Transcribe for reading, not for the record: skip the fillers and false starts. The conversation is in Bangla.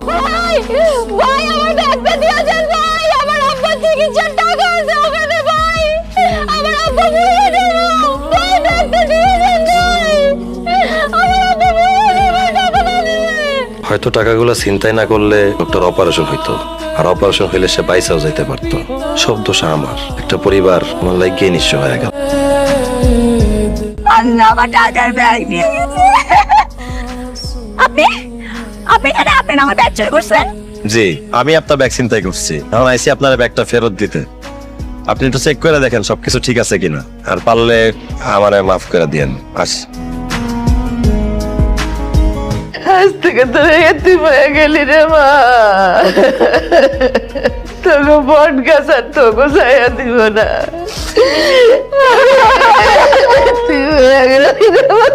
ভাই ভাই আমার ব্যাগটা দিয়ে যান ভাই, আমার আব্বা চিকিৎসার টাকা আছে ওখানে ভাই, আমার আব্বা মরে যাবে ভাই, ব্যাগটা দিয়ে যান ভাই, আমার আব্বা মরে যাবে, টাকা না দিলে। হয়তো টাকাগুলো চিন্তাই না করলে ডক্টর অপারেশন হইতো, আর অপারেশন হইলে সে বাইসাও যাইতে পারতো। সব দোষ আমার, একটা পরিবার আমার লাগিয়ে নিঃস্ব হয়ে গেল। আল্লাহ আমার টাকার ব্যাগ নিয়ে গেছে। আপনি আপনি কেন আপনি আমার ব্যাগ চুরি করছেন? জি, আমি আপনার ব্যাগ চিন্তাই করছি, এখন আইসি আপনার ব্যাগটা ফেরত দিতে। আপনি একটু চেক করে দেখেন সবকিছু ঠিক আছে কিনা, আর পারলে আমারে মাফ করে দিয়েন। আস আজ থেকে তোর এতি হয়ে গেলি রে মা, তোকে বট গাছ আর তোকে ছায়া দিব না। তুই হয়ে গেলি রে মা।